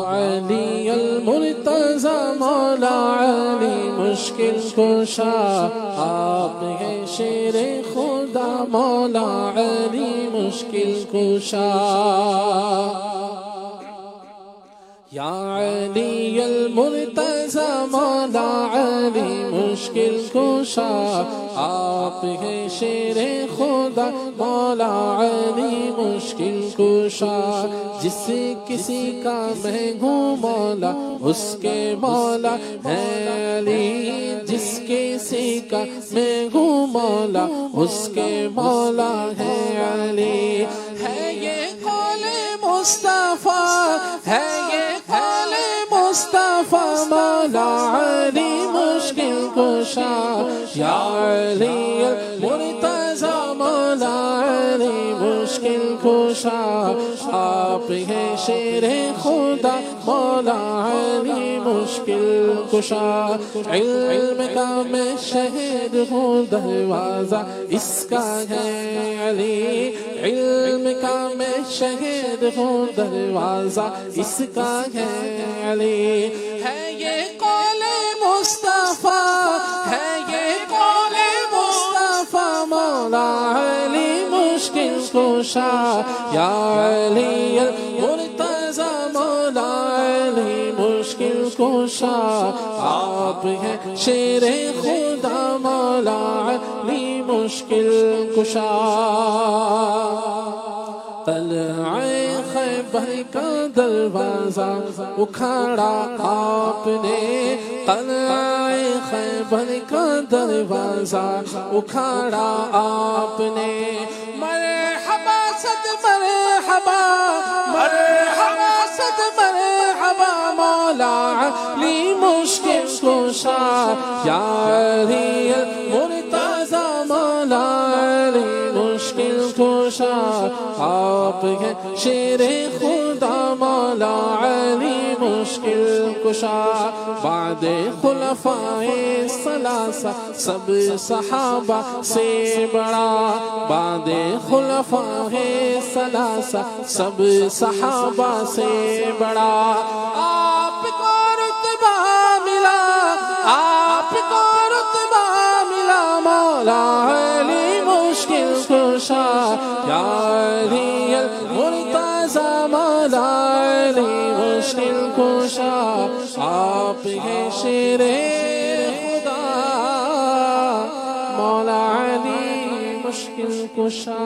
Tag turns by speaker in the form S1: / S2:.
S1: علی المرتضی مولا علی مشکل کشا، آپ ہیں شیر خدا مولا علی مشکل کشا. یا علی المرتضی مولا علی مشکل کشا، آپ ہیں شیر خدا مولا علی مشکل کشا. جس کسی کا میں ہوں مولا اس کے مولا ہے علی، جس کسی کا میں ہوں مولا اس کے مولا ہے علی. ہے یہ قول مصطفیٰ، ہے یہ قول مصطفیٰ مولا علی مشکل کشا. یا علی المرتضی مولا علی مشکل کشا، آپ ہیں شیر خدا مولا علی مشکل کشا. علم کا میں شہد ہوں دروازہ اس کا ہے علی، علم کا میں شہد ہوں دروازہ اس کا ہے علی. ہے یہ قول مصطفیٰ، ہے یہ قول مصطفیٰ مولا علی مشکل کشا. یا علی المرتضی مولا علی مشکل کشا، آپ ہیں شیر خدا مولا علی مشکل کشا. طلع خیبر کا دروازہ اکھاڑا آپ نے، طلع خیبر کا دروازہ اکھاڑا آپ نے. مرحبا صد مرحبا، مرحبا صد مرحبا مولا علی مشکل کشا. یا علی المرتضی مولا علی مشکل کشا، آپ ہیں شیر خدا مولا علی مشکل کشا. بعد خلفائے ثلاثہ سب صحابہ سے بڑا، بعد خلفائے ثلاثہ سب صحابہ سے بڑا. آپ کو رتبہ ملا، آپ کو رتبہ ملا مولا علی مشکل کشا. یا علی المرتضی مولا علی مشکل کشا، آپ ہیں شیر خدا مولا علی مشکل کشا.